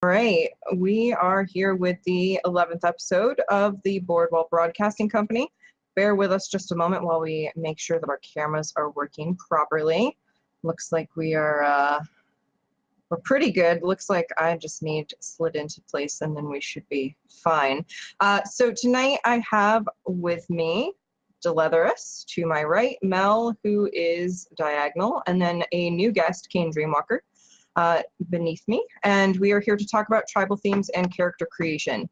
All right, we are here with the 11th episode of the Boardwalk Broadcasting Company. Bear with us just a moment while we make sure that our cameras are working properly. Looks like we're pretty good. Looks like I just need slid into place and then we should be fine. So tonight I have with me Deletherus to my right, Mel, who is diagonal, and then a new guest, Kane Dreamwalker, beneath me, and we are here to talk about tribal themes and character creation.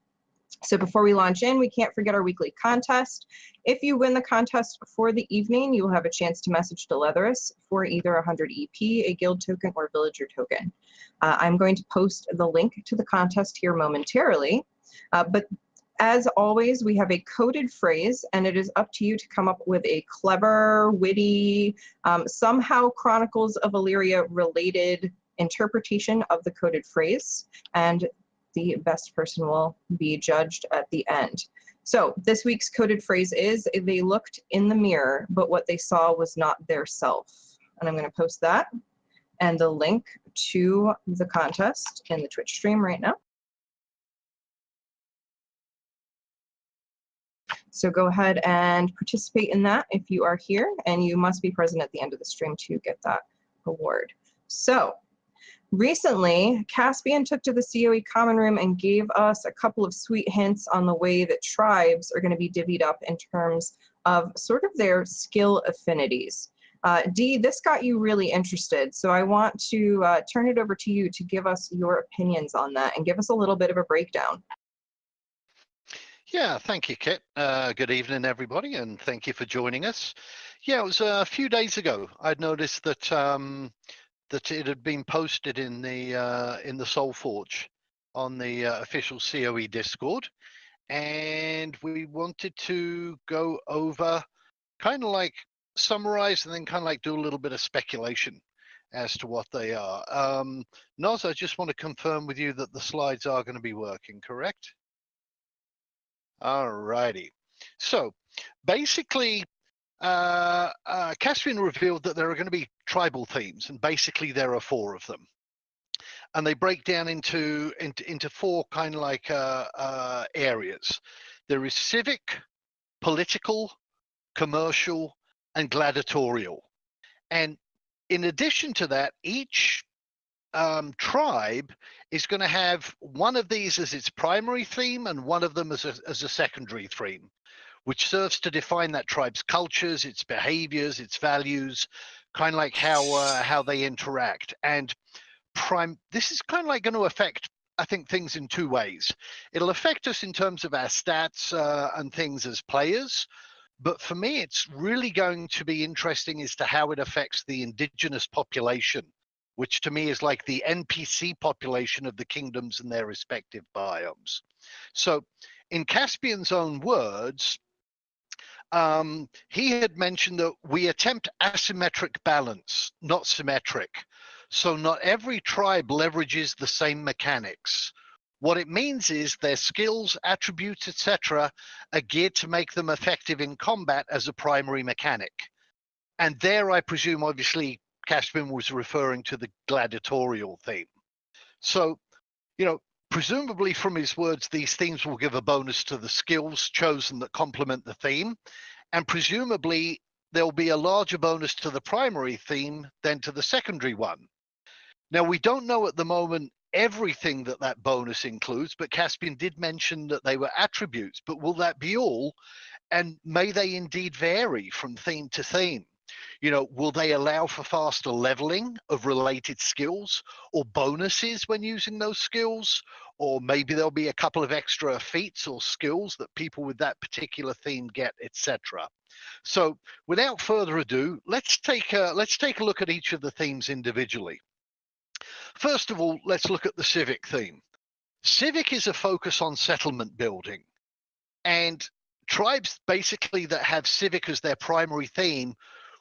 So before we launch in, we can't forget our weekly contest. If you win the contest for the evening, you will have a chance to message Deletherus for either 100 EP, a guild token, or villager token. I'm going to post the link to the contest here momentarily, but as always, we have a coded phrase, and it is up to you to come up with a clever, witty, somehow Chronicles of Illyria related interpretation of the coded phrase, and the best person will be judged at the end. So this week's coded phrase is, they looked in the mirror, but what they saw was not their self. And I'm going to post that and the link to the contest in the Twitch stream right now. So go ahead and participate in that if you are here, and you must be present at the end of the stream to get that award. So recently, Caspian took to the COE common room and gave us a couple of sweet hints on the way that tribes are going to be divvied up in terms of sort of their skill affinities. Dee, this got you really interested, so I want to turn it over to you to give us your opinions on that and give us a little bit of a breakdown. Yeah, thank you, Kit. Good evening, everybody, and thank you for joining us. Yeah, it was a few days ago. I'd noticed that that it had been posted in the SoulForge on the official COE Discord, and we wanted to go over, kind of like summarize, and then kind of like do a little bit of speculation as to what they are. Noz, I just want to confirm with you that the slides are going to be working, correct? All righty. So basically, Caspian revealed that there are going to be tribal themes, and basically there are 4 of them, and they break down into 4 kind of like areas. There is civic, political, commercial, and gladiatorial. And in addition to that, each tribe is going to have one of these as its primary theme and one of them as a secondary theme, which serves to define that tribe's cultures, its behaviors, its values, kind of like how they interact. And this is kind of like going to affect, I think, things in 2 ways. It'll affect us in terms of our stats and things as players. But for me, it's really going to be interesting as to how it affects the indigenous population, which to me is like the NPC population of the kingdoms and their respective biomes. So in Caspian's own words, he had mentioned that we attempt asymmetric balance, not symmetric. So not every tribe leverages the same mechanics. What it means is their skills, attributes, etc. are geared to make them effective in combat as a primary mechanic. And there, I presume, obviously, Caspian was referring to the gladiatorial theme. So, presumably from his words, these themes will give a bonus to the skills chosen that complement the theme. And presumably, there'll be a larger bonus to the primary theme than to the secondary one. Now, we don't know at the moment everything that bonus includes, but Caspian did mention that they were attributes. But will that be all? And may they indeed vary from theme to theme? Will they allow for faster leveling of related skills or bonuses when using those skills? Or maybe there'll be a couple of extra feats or skills that people with that particular theme get, etc. So without further ado, let's take a look at each of the themes individually. First of all, let's look at the civic theme. Civic is a focus on settlement building, and tribes basically that have civic as their primary theme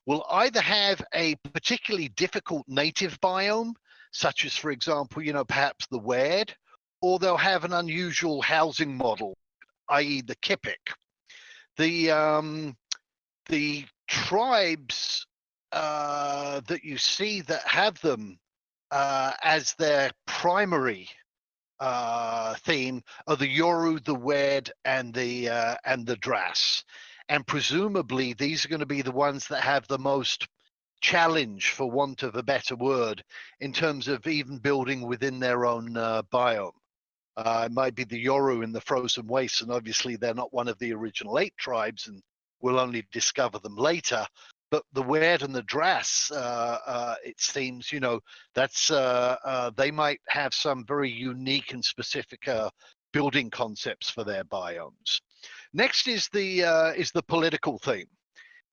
will either have a particularly difficult native biome, such as, for example, perhaps the Weird, or they'll have an unusual housing model, i.e. the Kipik. The tribes that you see that have them as their primary theme are the Yoru, the Wed, and the Dras, and presumably these are going to be the ones that have the most challenge, for want of a better word, in terms of even building within their own biome. It might be the Yoru in the frozen wastes, and obviously they're not one of the original 8 tribes, and we'll only discover them later. But the Wed and the Dras, it seems, that's they might have some very unique and specific building concepts for their biomes. Next is the political theme,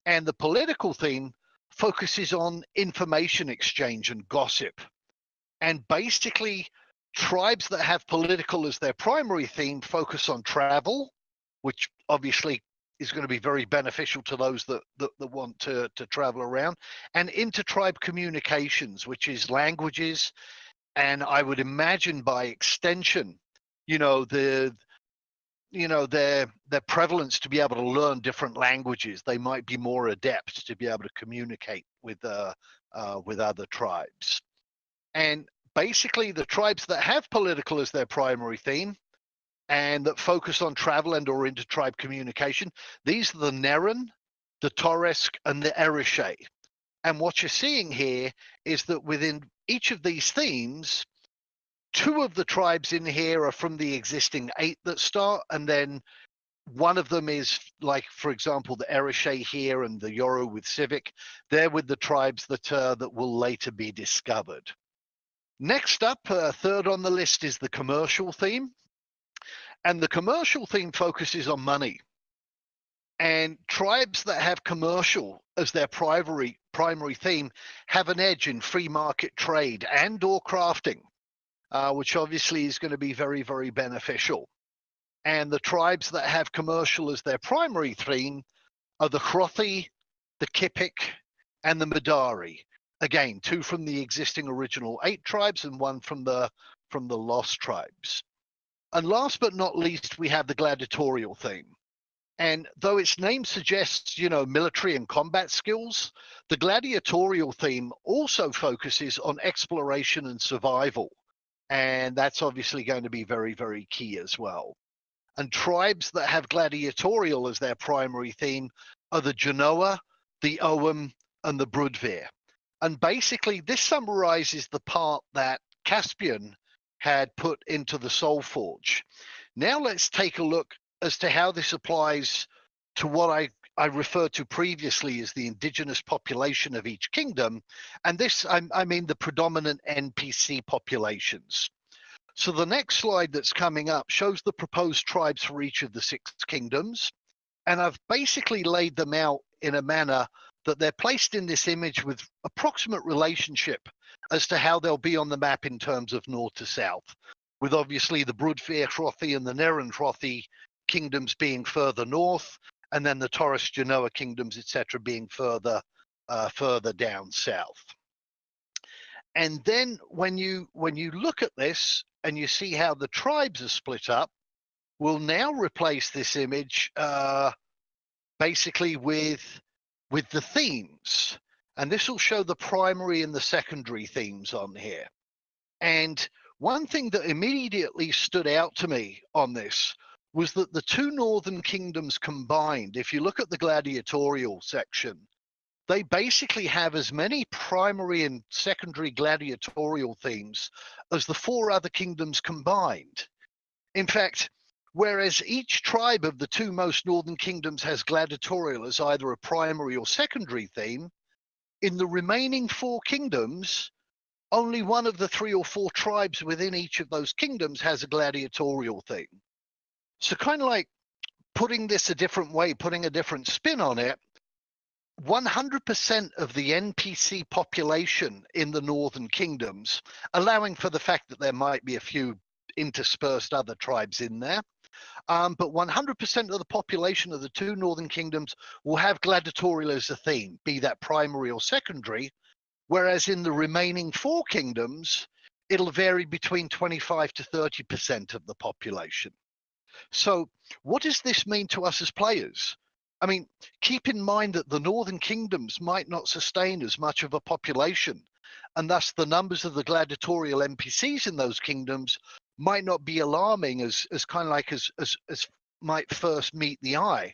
and the political theme focuses on information exchange and gossip, and basically tribes that have political as their primary theme focus on travel, which obviously is going to be very beneficial to those that want to travel around, and inter-tribe communications, which is languages, and I would imagine by extension, their prevalence to be able to learn different languages. They might be more adept to be able to communicate with other tribes. And basically the tribes that have political as their primary theme and that focus on travel and or inter-tribe communication, these are the Neren, the Toresk, and the Erishe. And what you're seeing here is that within each of these themes, 2 of the tribes in here are from the existing 8 that start, and then one of them is, like, for example, the Erishe here and the Yoru with Civic. They're with the tribes that will later be discovered. Next up, third on the list, is the commercial theme. And the commercial theme focuses on money. And tribes that have commercial as their primary theme have an edge in free market trade and or crafting, which obviously is going to be very, very beneficial. And the tribes that have commercial as their primary theme are the Hrothi, the Kipik, and the Madari. Again, 2 from the existing original 8 tribes and 1 from the lost tribes. And last but not least, we have the gladiatorial theme. And though its name suggests, military and combat skills, the gladiatorial theme also focuses on exploration and survival. And that's obviously going to be very, very key as well. And tribes that have gladiatorial as their primary theme are the Genoa, the Ogham, and the Brudvir. And basically, this summarizes the part that Caspian had put into the Soul Forge. Now let's take a look as to how this applies to what I referred to previously as the indigenous population of each kingdom. And this, I mean the predominant NPC populations. So the next slide that's coming up shows the proposed tribes for each of the 6 kingdoms. And I've basically laid them out in a manner that they're placed in this image with approximate relationship as to how they'll be on the map in terms of north to south, with obviously the Brudvir Hrothi and the Neren Hrothi kingdoms being further north, and then the Taurus Genoa kingdoms, etc., being further down south. And then when you look at this and you see how the tribes are split up, we'll now replace this image basically with the themes. And this will show the primary and the secondary themes on here. And one thing that immediately stood out to me on this was that the 2 northern kingdoms combined, if you look at the gladiatorial section, they basically have as many primary and secondary gladiatorial themes as the 4 other kingdoms combined. In fact, whereas each tribe of the 2 most northern kingdoms has gladiatorial as either a primary or secondary theme, in the remaining 4 kingdoms, only one of the 3 or 4 tribes within each of those kingdoms has a gladiatorial theme. So kind of like putting this a different way, putting a different spin on it, 100% of the NPC population in the northern kingdoms, allowing for the fact that there might be a few interspersed other tribes in there, but 100% of the population of the 2 northern kingdoms will have gladiatorial as a theme, be that primary or secondary, whereas in the remaining 4 kingdoms, it'll vary between 25 to 30% of the population. So what does this mean to us as players? I mean, keep in mind that the northern kingdoms might not sustain as much of a population, and thus the numbers of the gladiatorial NPCs in those kingdoms might not be alarming as kind of like as might first meet the eye.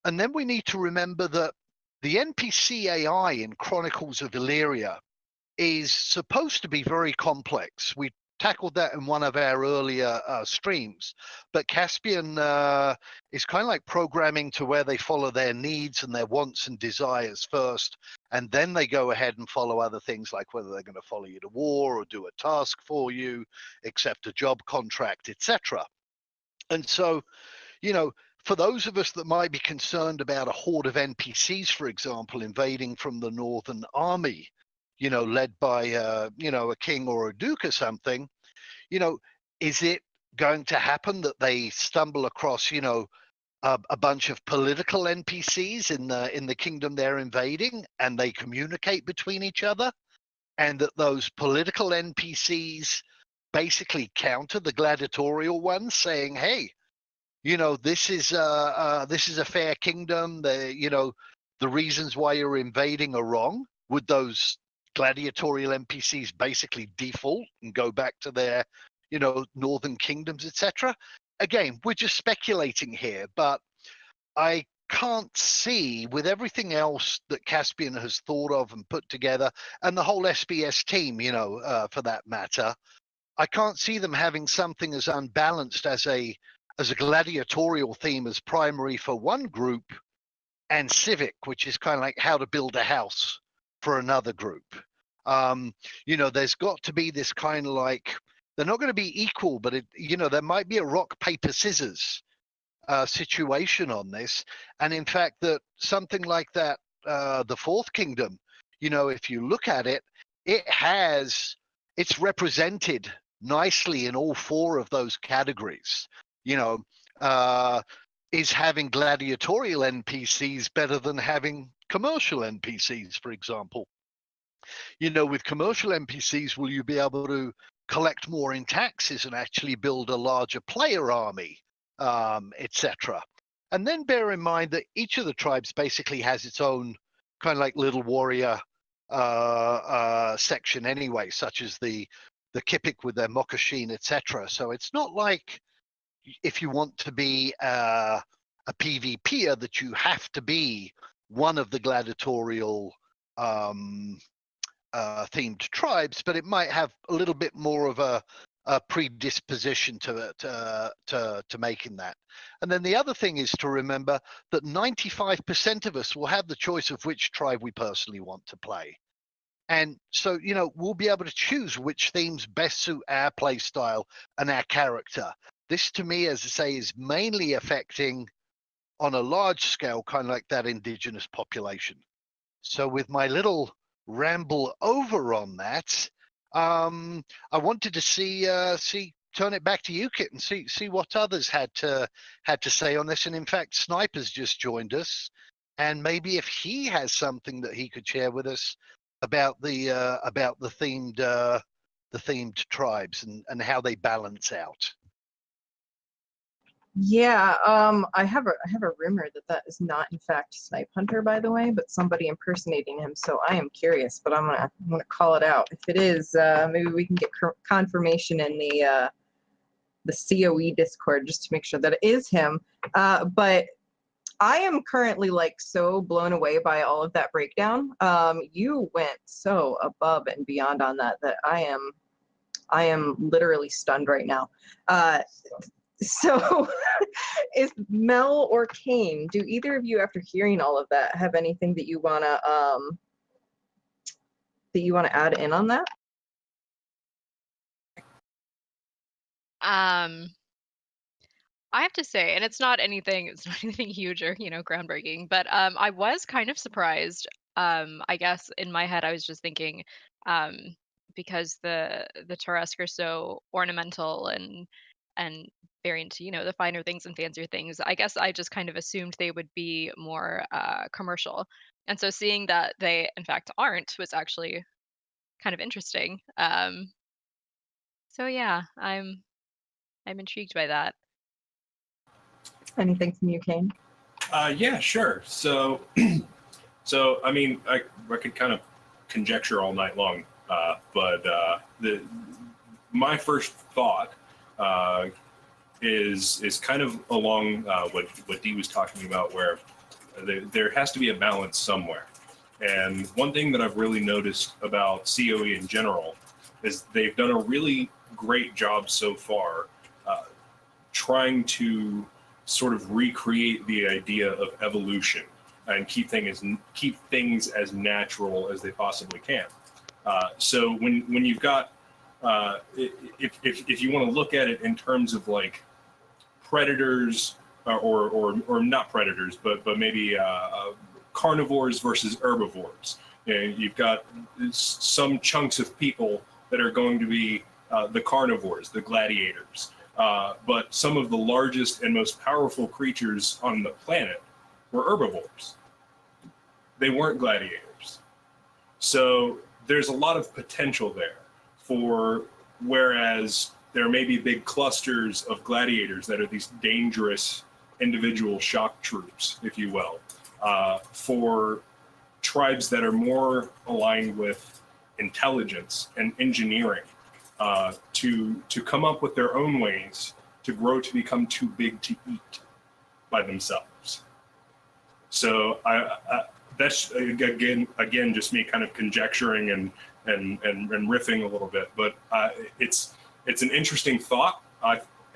And then we need to remember that the NPC AI in Chronicles of Illyria is supposed to be very complex. We tackled that in one of our earlier streams, but Caspian is kind of like programming to where they follow their needs and their wants and desires first, and then they go ahead and follow other things like whether they're going to follow you to war or do a task for you, accept a job contract, etc. And so, you know, for those of us that might be concerned about a horde of NPCs, for example, invading from the Northern Army, you know, led by, you know, a king or a duke or something, you know, is it going to happen that they stumble across, you know, a bunch of political NPCs in the kingdom they're invading, and they communicate between each other, and that those political NPCs basically counter the gladiatorial ones, saying, hey, you know, this is a fair kingdom. You know, the reasons why you're invading are wrong. Would those gladiatorial NPCs basically default and go back to their, you know, northern kingdoms, etc.? Again, we're just speculating here, but I can't see, with everything else that Caspian has thought of and put together, and the whole SBS team, you know, for that matter, I can't see them having something as unbalanced as a gladiatorial theme as primary for one group, and civic, which is kind of like how to build a house, for another group. You know, there's got to be this kind of like, they're not going to be equal, but it, you know, there might be a rock, paper, scissors situation on this. And in fact, that something like that, the Fourth Kingdom, you know, if you look at it, it's represented nicely in all four of those categories. You know, is having gladiatorial NPCs better than having commercial NPCs, for example? You know, with commercial NPCs, will you be able to collect more in taxes and actually build a larger player army, etc.? And then bear in mind that each of the tribes basically has its own kind of like little warrior section anyway, such as the Kipik with their Mokashin, etc. So it's not like, if you want to be a PvPer, that you have to be one of the gladiatorial themed tribes, but it might have a little bit more of a predisposition to making that. And then the other thing is to remember that 95% of us will have the choice of which tribe we personally want to play. And so, you know, we'll be able to choose which themes best suit our play style and our character. This, to me, as I say, is mainly affecting, on a large scale, kind of like that indigenous population. So with my little ramble over on that, I wanted to turn it back to you, Kit, and see what others had to say on this. And in fact, Sniper's just joined us, and maybe if he has something that he could share with us about the themed tribes and how they balance out. Yeah, I have a rumor that is not in fact Snipe Hunter, by the way, but somebody impersonating him. So I am curious, but I'm gonna call it out. If it is, maybe we can get confirmation in the COE Discord just to make sure that it is him. But I am currently like so blown away by all of that breakdown. You went so above and beyond on that I am literally stunned right now. So is Mel or Kane, do either of you, after hearing all of that, have anything that you wanna add in on that? I have to say, and it's not anything huge or, you know, groundbreaking, but I was kind of surprised. I guess in my head I was just thinking, because the Turesk are so ornamental and very into, you know, the finer things and fancier things, I guess I just kind of assumed they would be more commercial. And so seeing that they in fact aren't was actually kind of interesting. So yeah, I'm intrigued by that. Anything from you, Kane? Yeah, sure. So, I mean, I could kind of conjecture all night long, but my first thought is kind of along what Dee was talking about, where there has to be a balance somewhere. And one thing that I've really noticed about COE in general is they've done a really great job so far trying to sort of recreate the idea of evolution and keep things as natural as they possibly can. So when you've got if you want to look at it in terms of like predators or not predators, but maybe carnivores versus herbivores. And you've got some chunks of people that are going to be the carnivores, the gladiators. But some of the largest and most powerful creatures on the planet were herbivores. They weren't gladiators. So there's a lot of potential there for, whereas there may be big clusters of gladiators that are these dangerous individual shock troops, if you will, for tribes that are more aligned with intelligence and engineering, to come up with their own ways to grow to become too big to eat by themselves. So that's again just me kind of conjecturing and riffing a little bit, but it's an interesting thought,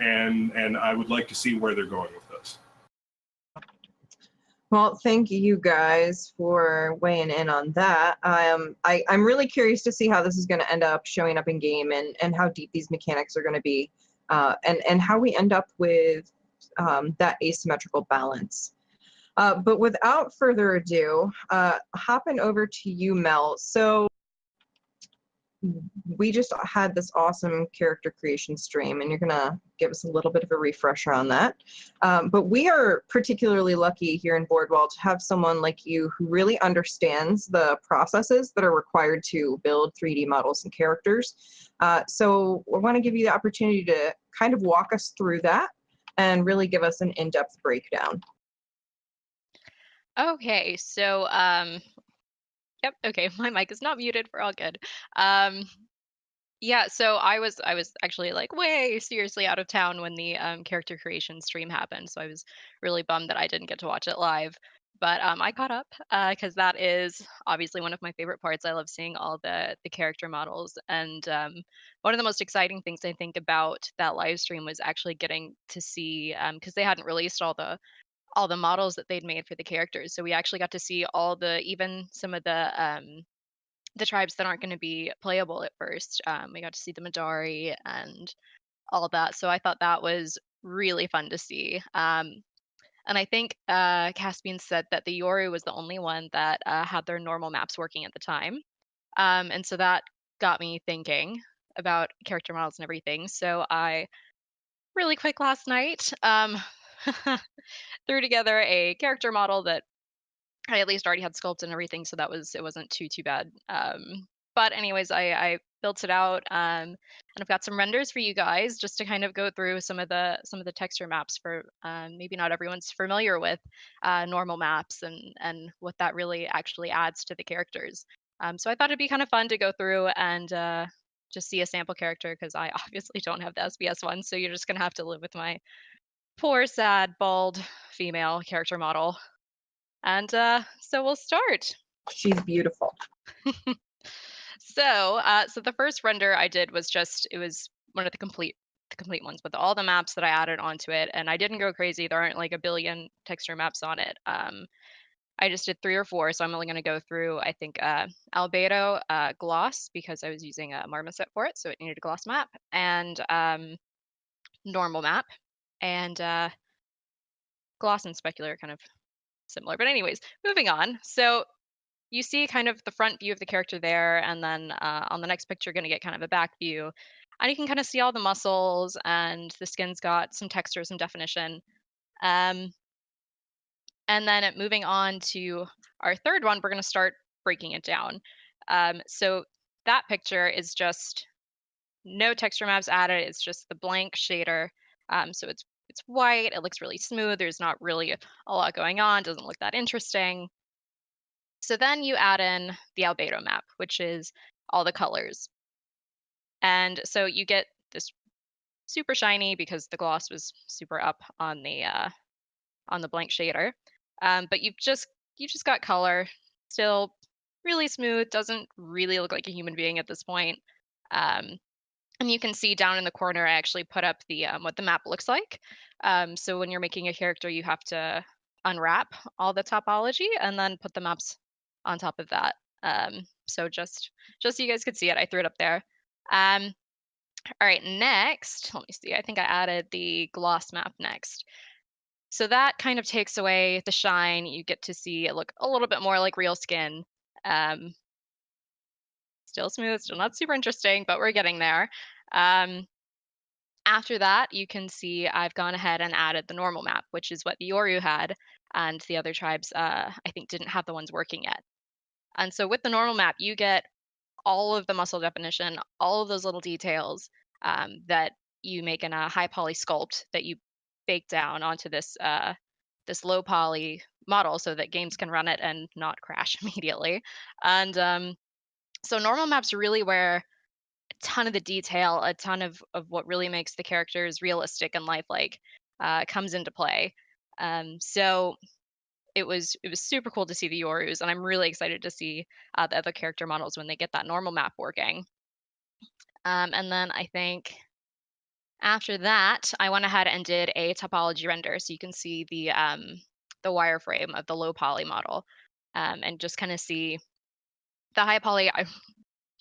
and I would like to see where they're going with this. Well, thank you guys for weighing in on that. I'm really curious to see how this is going to end up showing up in game, and how deep these mechanics are going to be, and how we end up with that asymmetrical balance. But without further ado, hopping over to you, Mel. So we just had this awesome character creation stream, and you're gonna give us a little bit of a refresher on that. But we are particularly lucky here in Boardwall to have someone like you who really understands the processes that are required to build 3D models and characters. So I want to give you the opportunity to kind of walk us through that and really give us an in-depth breakdown. Okay, so yep, okay, my mic is not muted. We're all good. Yeah, so I was actually like way seriously out of town when the character creation stream happened, so I was really bummed that I didn't get to watch it live. But I caught up because that is obviously one of my favorite parts. I love seeing all the character models, and one of the most exciting things I think about that live stream was actually getting to see, because they hadn't released all the models that they'd made for the characters, so we actually got to see even some of the tribes that aren't going to be playable at first. We got to see the Madari and all that. So I thought that was really fun to see. And I think Caspian said that the Yoru was the only one that had their normal maps working at the time. And so that got me thinking about character models and everything. So I really quick last night threw together a character model that I at least already had sculpt and everything, so it wasn't too bad. But anyways, I built it out, and I've got some renders for you guys just to kind of go through some of the texture maps for maybe not everyone's familiar with normal maps and what that really actually adds to the characters. So I thought it'd be kind of fun to go through and just see a sample character, because I obviously don't have the SBS one, so you're just gonna have to live with my poor, sad, bald female character model. And so we'll start. She's beautiful. So the first render I did was it was one of the complete ones with all the maps that I added onto it, and I didn't go crazy. There aren't like a billion texture maps on it. I just did 3 or 4, so I'm only going to go through, I think, Albedo, Gloss, because I was using a Marmoset for it, so it needed a gloss map, and normal map, and Gloss and Specular are kind of similar. But anyways, moving on. So you see kind of the front view of the character there, and then on the next picture, you're going to get kind of a back view. And you can kind of see all the muscles, and the skin's got some texture, some definition. And then moving on to our third one, we're going to start breaking it down. So that picture is just no texture maps added. It's just the blank shader. So it's white. It looks really smooth. There's not really a lot going on. Doesn't look that interesting. So then you add in the albedo map, which is all the colors. And so you get this super shiny because the gloss was super up on the blank shader. But you just got color, still really smooth, doesn't really look like a human being at this point. And you can see down in the corner, I actually put up the what the map looks like. So when you're making a character, you have to unwrap all the topology and then put the maps on top of that. So just so you guys could see it, I threw it up there. All right, next, let me see. I think I added the gloss map next. So that kind of takes away the shine. You get to see it look a little bit more like real skin. Um, Still smooth, still not super interesting, but we're getting there. After that, you can see I've gone ahead and added the normal map, which is what the Yoru had, and the other tribes, I think, didn't have the ones working yet. And so with the normal map, you get all of the muscle definition, all of those little details that you make in a high poly sculpt that you bake down onto this this low poly model so that games can run it and not crash immediately. And so normal maps are really where a ton of the detail, a ton of what really makes the characters realistic and lifelike comes into play. So it was super cool to see the Yorus, and I'm really excited to see the other character models when they get that normal map working. And then I think after that, I went ahead and did a topology render, so you can see the wireframe of the low poly model, and just kind of see the high poly. I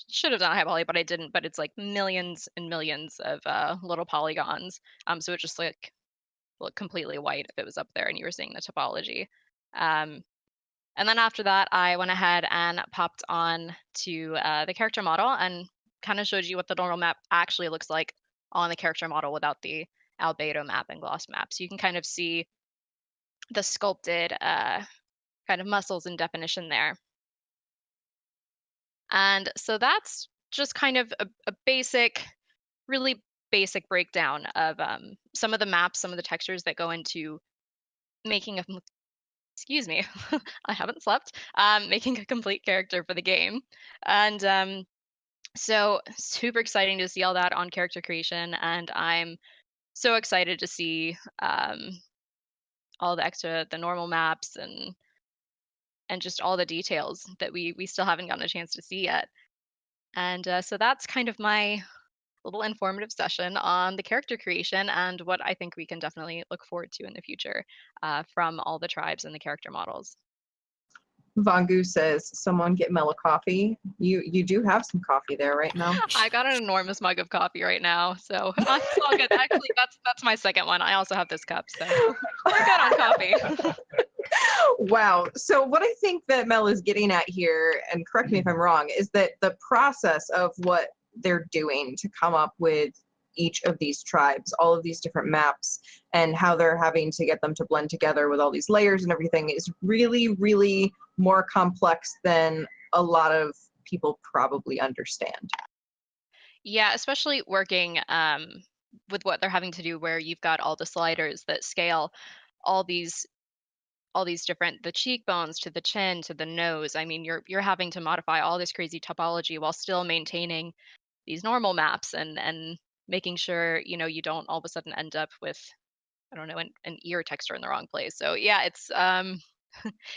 should have done high poly, but I didn't. But it's like millions and millions of little polygons. So it just like looked completely white if it was up there and you were seeing the topology. And then after that, I went ahead and popped on to the character model and kind of showed you what the normal map actually looks like on the character model without the albedo map and gloss map. So you can kind of see the sculpted kind of muscles and definition there. And so that's just kind of a basic, really basic breakdown of some of the maps, some of the textures that go into making a, excuse me, I haven't slept, making a complete character for the game. And so super exciting to see all that on character creation. And I'm so excited to see all the normal maps and just all the details that we still haven't gotten a chance to see yet. And so that's kind of my little informative session on the character creation and what I think we can definitely look forward to in the future from all the tribes and the character models. Vangu says, someone get Mel a coffee. You do have some coffee there right now. I got an enormous mug of coffee right now, so it's all good. Actually, that's my second one. I also have this cup, so we're good on coffee. Wow. So what I think that Mel is getting at here, and correct me if I'm wrong, is that the process of what they're doing to come up with each of these tribes, all of these different maps, and how they're having to get them to blend together with all these layers and everything is really, really more complex than a lot of people probably understand. Yeah, especially working with what they're having to do, where you've got all the sliders that scale all these different, the cheekbones to the chin to the nose. I mean, you're having to modify all this crazy topology while still maintaining these normal maps and making sure you don't all of a sudden end up with, I don't know, an ear texture in the wrong place. So yeah, it's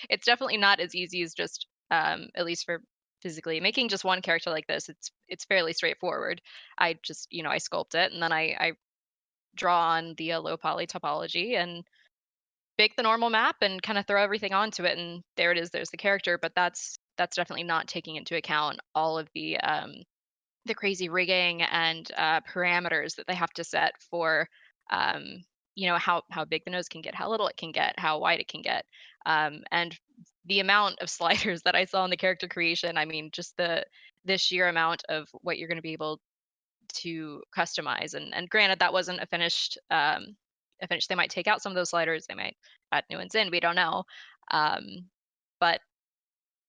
it's definitely not as easy as just at least for physically making just one character like this. It's fairly straightforward. I just I sculpt it and then I draw on the low poly topology and bake the normal map and kind of throw everything onto it, and there it is, there's the character. But that's definitely not taking into account all of the crazy rigging and parameters that they have to set for how big the nose can get, how little it can get, how wide it can get, and the amount of sliders that I saw in the character creation. I mean, just the sheer amount of what you're going to be able to customize. And granted, that wasn't a finished they might take out some of those sliders, they might add new ones in, we don't know. But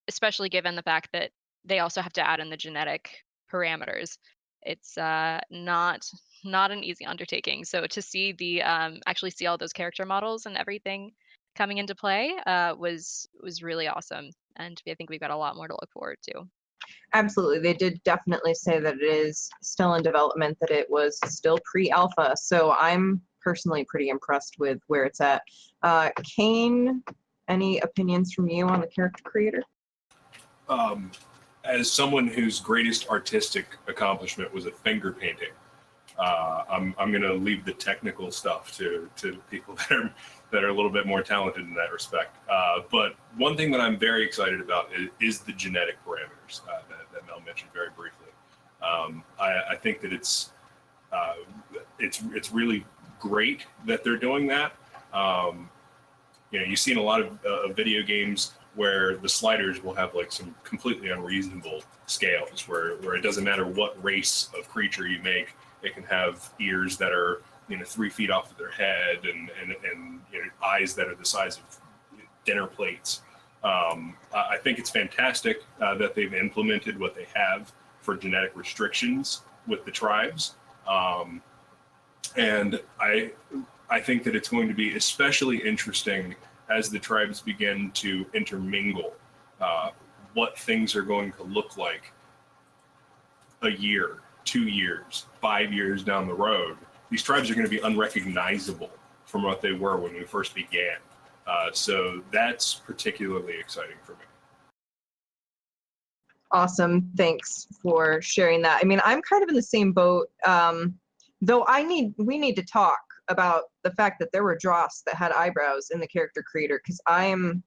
especially given the fact that they also have to add in the genetic parameters, it's not an easy undertaking. So to see the actually see all those character models and everything coming into play was really awesome, and I think we've got a lot more to look forward to. Absolutely. They did definitely say that it is still in development, that it was still pre-alpha. So I'm personally pretty impressed with where it's at. Kane, any opinions from you on the character creator? As someone whose greatest artistic accomplishment was a finger painting, I'm going to leave the technical stuff to people that are a little bit more talented in that respect. But one thing that I'm very excited about is the genetic parameters that Mel mentioned very briefly. I think that it's really great that they're doing that. You've seen a lot of video games where the sliders will have like some completely unreasonable scales, where it doesn't matter what race of creature you make, it can have ears that are 3 feet off of their head and eyes that are the size of dinner plates. I think it's fantastic that they've implemented what they have for genetic restrictions with the tribes, and I think that it's going to be especially interesting as the tribes begin to intermingle, what things are going to look like a year, 2 years, 5 years down the road. These tribes are going to be unrecognizable from what they were when we first began. So that's particularly exciting for me. Awesome. Thanks for sharing that. I mean, I'm kind of in the same boat, though we need to talk about the fact that there were Dross that had eyebrows in the character creator, because I'm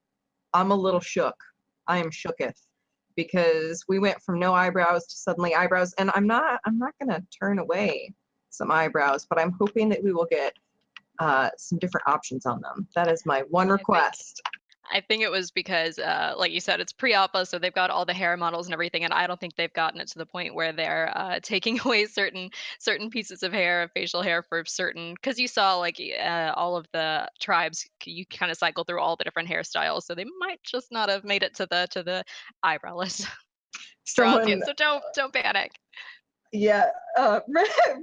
a little shook. I am shooketh, because we went from no eyebrows to suddenly eyebrows, and I'm not gonna turn away some eyebrows, but I'm hoping that we will get some different options on them. That is my one request. I think it was because, like you said, it's pre-alpha, so they've got all the hair models and everything, and I don't think they've gotten it to the point where they're taking away certain pieces of hair, facial hair for certain. Because you saw like all of the tribes, you kind of cycle through all the different hairstyles, so they might just not have made it to the eyebrowless bronze yet. So don't panic. Yeah,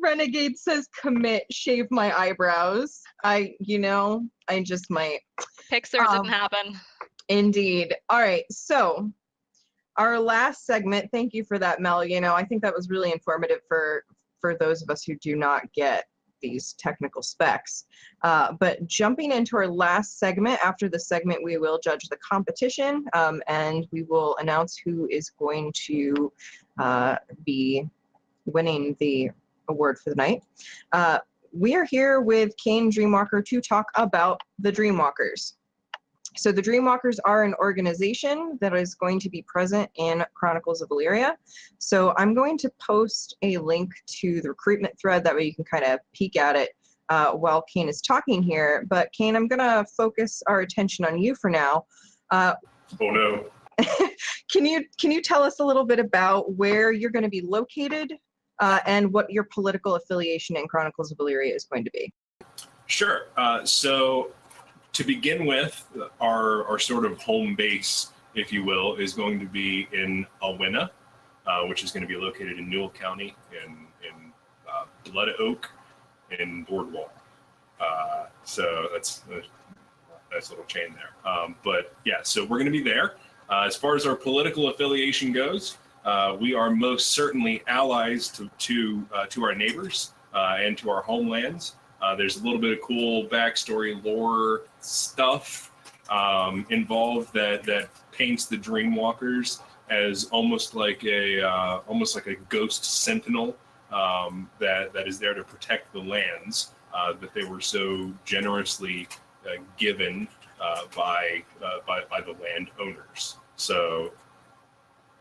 Renegade says commit, shave my eyebrows. I just might. Pixar didn't happen. Indeed. All right, so our last segment, thank you for that, Mel. I think that was really informative for those of us who do not get these technical specs. But jumping into our last segment, after the segment, we will judge the competition, and we will announce who is going to be winning the award for the night. We are here with Kane Dreamwalker to talk about the Dreamwalkers. So the Dreamwalkers are an organization that is going to be present in Chronicles of Valyria. So I'm going to post a link to the recruitment thread, that way you can kind of peek at it while Kane is talking here. But Kane, I'm going to focus our attention on you for now. Oh no. Can you tell us a little bit about where you're going to be located and what your political affiliation in Chronicles of Valyria is going to be? Sure. So to begin with, our sort of home base, if you will, is going to be in Alwina, which is going to be located in Newell County, in Blood Oak, in Boardwalk. So that's a nice little chain there. But yeah, so we're going to be there. As far as our political affiliation goes, we are most certainly allies to our neighbors and to our homelands. There's a little bit of cool backstory lore stuff involved that paints the Dreamwalkers as almost like a ghost sentinel that is there to protect the lands that they were so generously given by the landowners. So,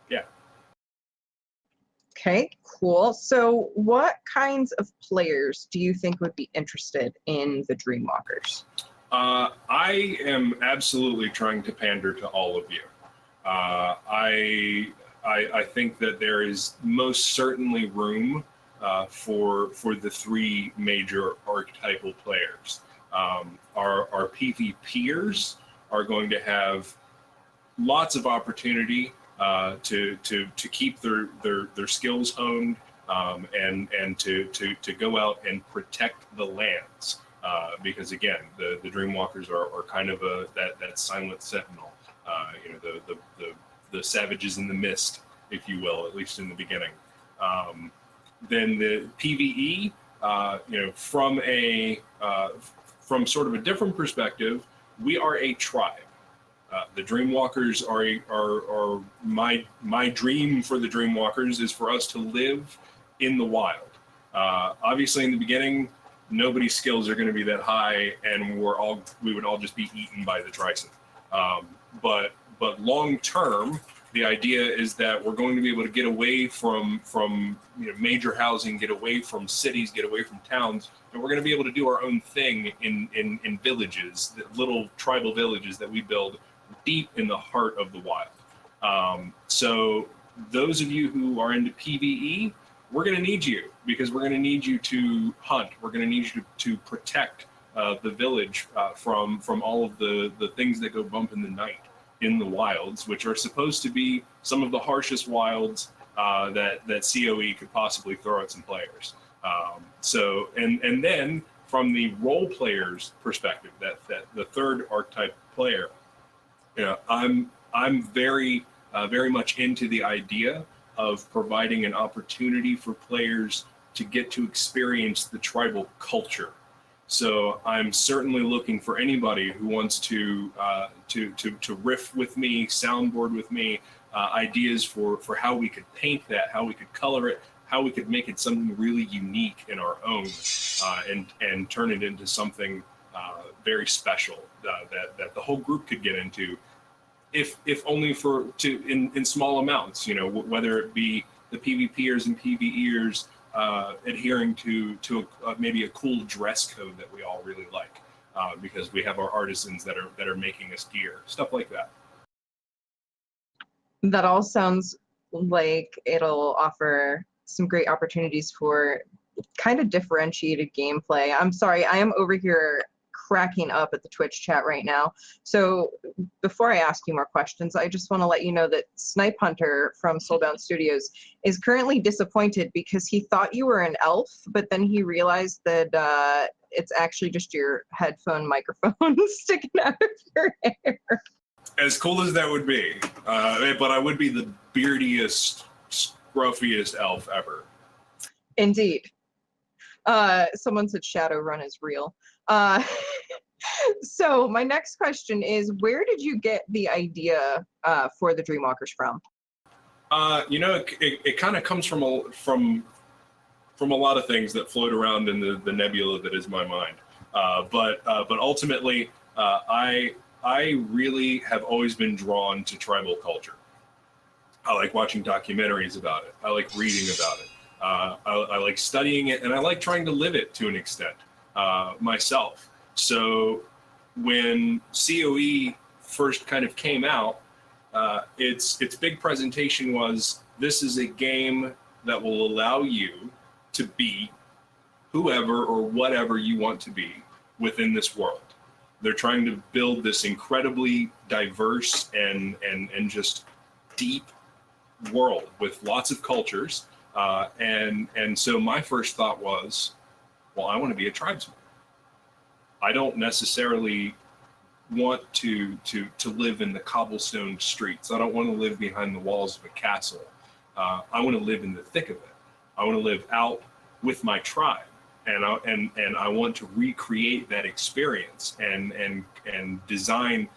yeah. Okay, cool. So what kinds of players do you think would be interested in the Dreamwalkers? I am absolutely trying to pander to all of you. I think that there is most certainly room for the three major archetypal players. Our PvPers are going to have lots of opportunity to keep their skills honed, and to go out and protect the lands, because again, the Dreamwalkers are kind of that silent sentinel, the savages in the mist if you will, at least in the beginning. Then the PvE, from sort of a different perspective, we are a tribe. The Dreamwalkers are my dream for the Dreamwalkers is for us to live in the wild. Obviously, in the beginning, nobody's skills are going to be that high, and we would all just be eaten by the Trison. But long term, the idea is that we're going to be able to get away from major housing, get away from cities, get away from towns, and we're going to be able to do our own thing in villages, the little tribal villages that we build deep in the heart of the wild. So those of you who are into PvE, we're going to need you, because we're going to need you to hunt. We're going to need you to protect the village from all of the things that go bump in the night in the wilds, which are supposed to be some of the harshest wilds that COE could possibly throw at some players. And then from the role player's perspective, that the third archetype player, I'm very much into the idea of providing an opportunity for players to get to experience the tribal culture. So I'm certainly looking for anybody who wants to riff with me, soundboard with me, ideas for how we could paint that, how we could color it, how we could make it something really unique in our own, and turn it into something very special that the whole group could get into, if only in small amounts. Whether it be the PvPers and PvEers adhering to maybe a cool dress code that we all really like, because we have our artisans that are making us gear, stuff like that. That all sounds like it'll offer some great opportunities for kind of differentiated gameplay. I'm sorry, I am over here cracking up at the Twitch chat right now. So before I ask you more questions, I just want to let you know that Snipe Hunter from Soulbound Studios is currently disappointed because he thought you were an elf, but then he realized that it's actually just your headphone microphone sticking out of your hair. As cool as that would be, but I would be the beardiest, scruffiest elf ever. Indeed. Someone said Shadowrun is real. So my next question is, where did you get the idea for the Dreamwalkers from? It kind of comes from a lot of things that float around in the nebula that is my mind. But ultimately, I really have always been drawn to tribal culture. I like watching documentaries about it. I like reading about it. I like studying it, and I like trying to live it to an extent myself. So when COE first kind of came out, its big presentation was, this is a game that will allow you to be whoever or whatever you want to be within this world. They're trying to build this incredibly diverse and just deep world with lots of cultures. And so my first thought was, well, I want to be a tribesman. I don't necessarily want to live in the cobblestone streets. I don't want to live behind the walls of a castle. I want to live in the thick of it. I want to live out with my tribe, and I want to recreate that experience and design,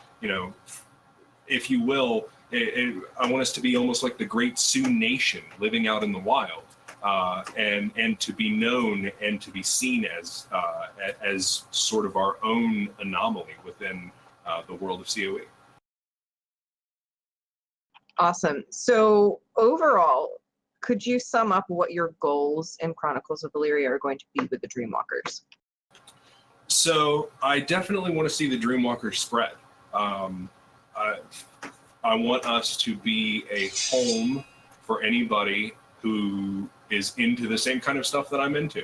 if you will. I want us to be almost like the Great Sioux Nation living out in the wild, and to be known and to be seen as sort of our own anomaly within the world of COE. Awesome. So overall, could you sum up what your goals in Chronicles of Valyria are going to be with the Dreamwalkers? So I definitely want to see the Dreamwalkers spread. I want us to be a home for anybody who is into the same kind of stuff that I'm into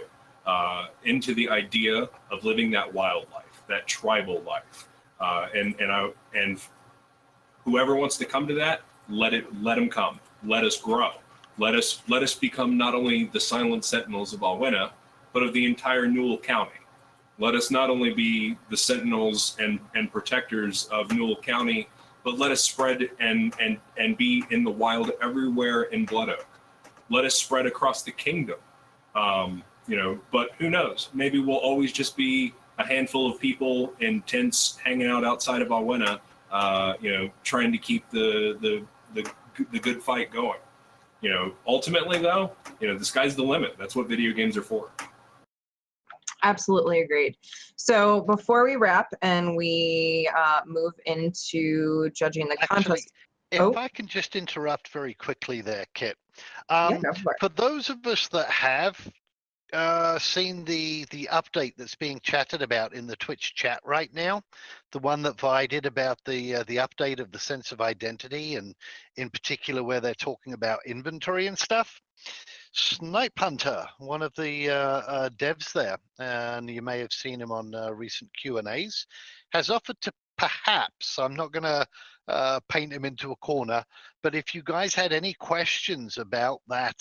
the idea of living that wild life, that tribal life, and whoever wants to come to that, let them come. Let us grow. Let us become not only the Silent Sentinels of Alwynna, but of the entire Newell County. Let us not only be the sentinels and protectors of Newell County but let us spread and be in the wild everywhere in Blood Oak. Let us spread across the kingdom. But who knows? Maybe we'll always just be a handful of people in tents hanging out outside of Alwena, trying to keep the good fight going. Ultimately though, the sky's the limit. That's what video games are for. Absolutely agreed. So before we wrap and we move into judging the contest. If I can just interrupt very quickly there, Kit. Yeah, go for it. For those of us that have seen the update that's being chatted about in the Twitch chat right now, the one that Vi did about the update of the sense of identity, and in particular where they're talking about inventory and stuff. Snipe Hunter, one of the devs there, and you may have seen him on recent Q&As, has offered to perhaps, I'm not going to paint him into a corner, but if you guys had any questions about that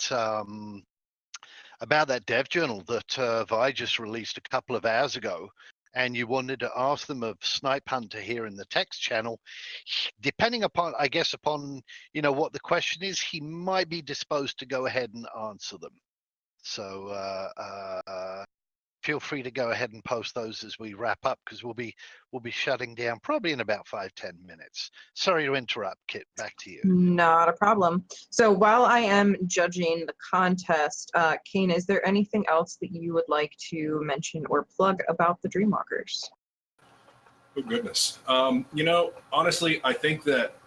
dev journal that Vi just released a couple of hours ago, and you wanted to ask them of Snipe Hunter here in the text channel, depending upon, I guess, upon, what the question is, he might be disposed to go ahead and answer them. So feel free to go ahead and post those as we wrap up, because we'll be shutting down probably in about 5-10 minutes. Sorry to interrupt, Kit. Back to you. Not a problem. So while I am judging the contest, Kane, is there anything else that you would like to mention or plug about the Dreamwalkers? Oh goodness. Honestly, I think that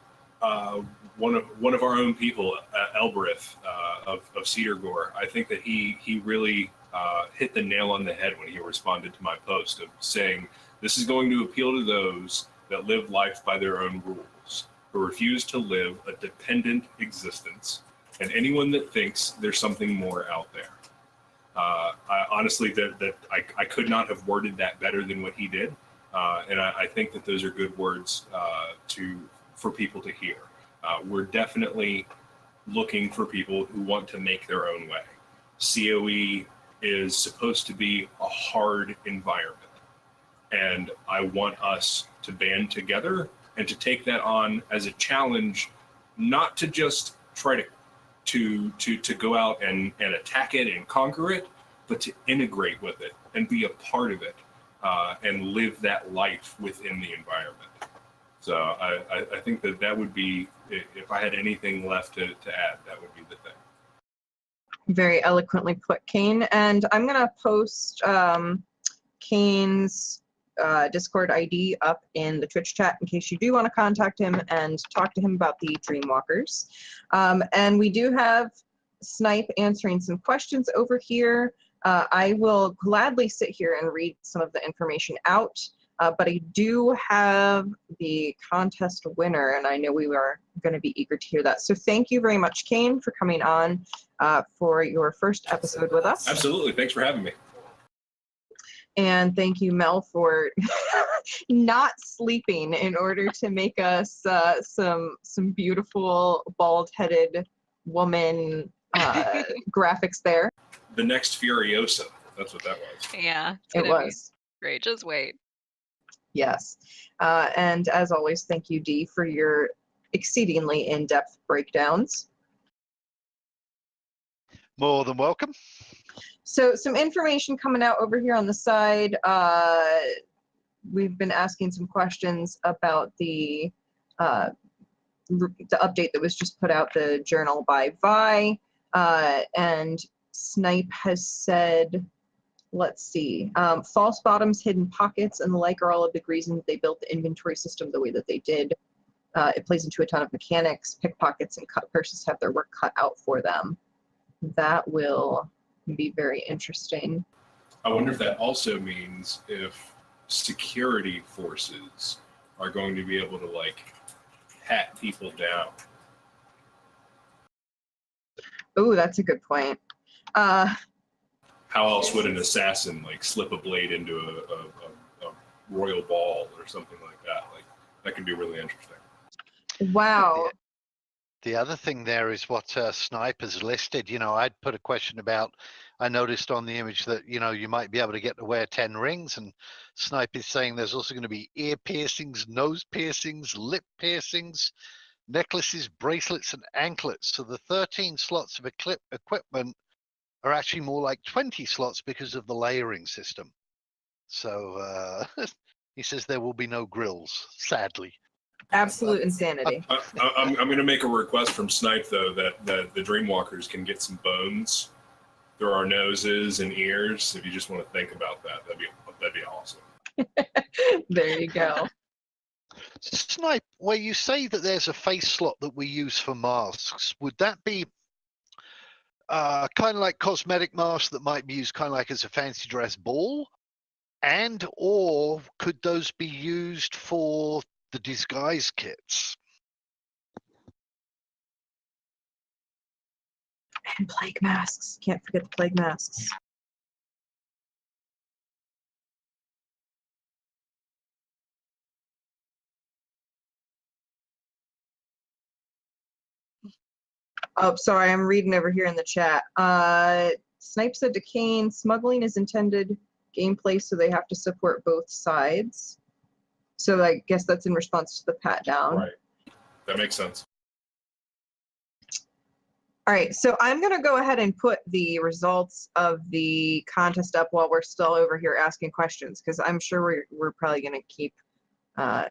one of our own people, Elbereth of Cedar Gore, I think that he really hit the nail on the head when he responded to my post of saying, this is going to appeal to those that live life by their own rules, who refuse to live a dependent existence, and anyone that thinks there's something more out there. Honestly, I could not have worded that better than what he did, and I think that those are good words for people to hear. We're definitely looking for people who want to make their own way. COE is supposed to be a hard environment, and I want us to band together and to take that on as a challenge, not to just try to go out and attack it and conquer it, but to integrate with it and be a part of it, and live that life within the environment. So I think that would be, if I had anything left to add, that would be the thing. Very eloquently put, Kane. And I'm going to post Kane's Discord ID up in the Twitch chat in case you do want to contact him and talk to him about the Dreamwalkers. And we do have Snipe answering some questions over here. I will gladly sit here and read some of the information out, but I do have the contest winner, and I know we are going to be eager to hear that. So thank you very much, Kane, for coming on for your first episode with us. Absolutely. Thanks for having me. And thank you, Mel, for not sleeping in order to make us some beautiful bald-headed woman graphics there. The next Furiosa. That's what that was. Yeah, It was. Great. Just wait. Yes. And as always, thank you, Dee, for your exceedingly in-depth breakdowns. More than welcome. So some information coming out over here on the side. We've been asking some questions about the update that was just put out, the journal by Vi. And Snipe has said, let's see, false bottoms, hidden pockets, and the like are all a big reason they built the inventory system the way that they did. It plays into a ton of mechanics. Pickpockets and cut purses have their work cut out for them. That will be very interesting. I wonder if that also means if security forces are going to be able to pat people down. Oh, that's a good point. How else would an assassin slip a blade into a royal ball or something like that? That could be really interesting. Wow. The other thing there is what Snipe has listed. I'd put a question about, I noticed on the image that, you might be able to get to wear 10 rings, and Snipe is saying there's also going to be ear piercings, nose piercings, lip piercings, necklaces, bracelets, and anklets. So the 13 slots of equipment are actually more like 20 slots because of the layering system. So he says there will be no grills, sadly. Absolute insanity. I'm going to make a request from Snipe, though, that the Dreamwalkers can get some bones through our noses and ears. If you just want to think about that, that'd be awesome. There you go. Snipe, where you say that there's a face slot that we use for masks, would that be kind of like cosmetic masks that might be used kind of like as a fancy dress ball? And or could those be used for the disguise kits? And plague masks. Can't forget the plague masks. Oh, sorry, I'm reading over here in the chat. Snipe said to Kane, smuggling is intended gameplay, so they have to support both sides. So I guess that's in response to the pat down. Right. That makes sense. All right, so I'm going to go ahead and put the results of the contest up while we're still over here asking questions, because I'm sure we're probably going to keep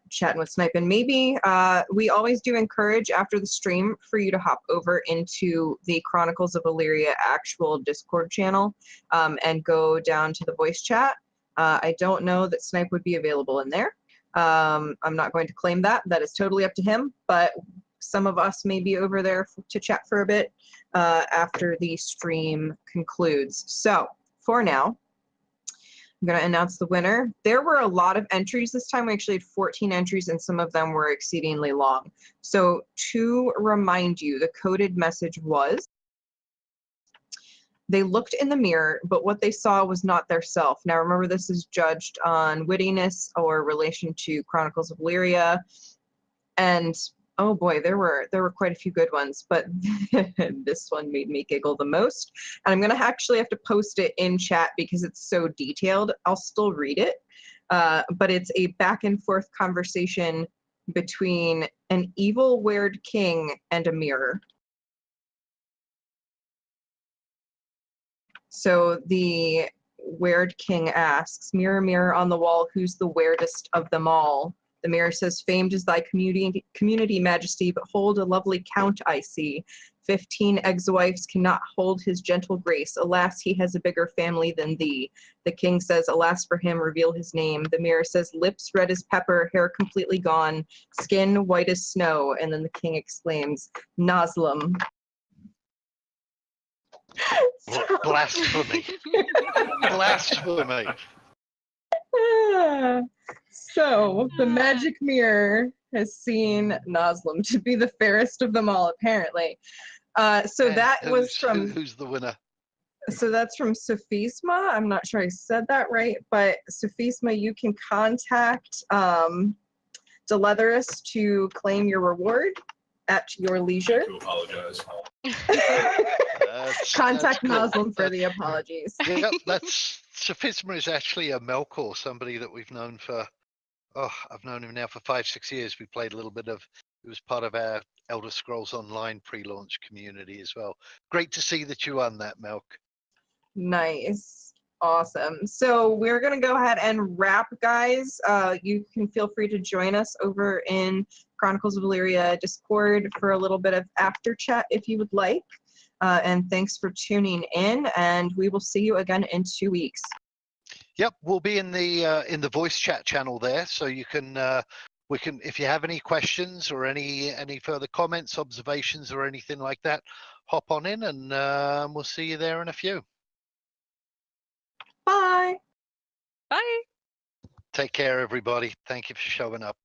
chatting with Snipe. And maybe we always do encourage after the stream for you to hop over into the Chronicles of Illyria actual Discord channel and go down to the voice chat. I don't know that Snipe would be available in there. I'm not going to claim that. That is totally up to him, but some of us may be over there to chat for a bit after the stream concludes. So for now, I'm going to announce the winner. There were a lot of entries this time. We actually had 14 entries, and some of them were exceedingly long. So to remind you, the coded message was, they looked in the mirror, but what they saw was not their self. Now remember, this is judged on wittiness or relation to Chronicles of Illyria. And oh boy, there were quite a few good ones, but this one made me giggle the most. And I'm going to actually have to post it in chat because it's so detailed. I'll still read it, but it's a back and forth conversation between an evil weird king and a mirror. So the weird king asks, mirror, mirror on the wall, who's the weirdest of them all? The mirror says, famed is thy community majesty, but hold a lovely count I see. 15 ex-wives cannot hold his gentle grace. Alas, he has a bigger family than thee. The king says, alas for him, reveal his name. The mirror says, lips red as pepper, hair completely gone, skin white as snow. And then the king exclaims, Naslam. Blasphemy. Blasphemy. So the magic mirror has seen Naslam to be the fairest of them all, apparently. So And that was from who's the winner? So that's from Sophisma. I'm not sure I said that right, but Sophisma, you can contact Deletherus to claim your reward at your leisure. To apologize. Contact cool. Naslam for the apologies. Yep, that's Sophisma is actually a Melkor, somebody that we've known for, I've known him now for 5-6 years. We played a little bit of, it was part of our Elder Scrolls Online pre-launch community as well. Great to see that you won that, Melk. Nice. Awesome. So we're going to go ahead and wrap, guys. You can feel free to join us over in Chronicles of Illyria Discord for a little bit of after chat if you would like. And thanks for tuning in, and we will see you again in 2 weeks. Yep, we'll be in the voice chat channel there, so you can we can, if you have any questions or any further comments, observations, or anything like that, hop on in, and we'll see you there in a few. Bye. Bye. Take care, everybody. Thank you for showing up.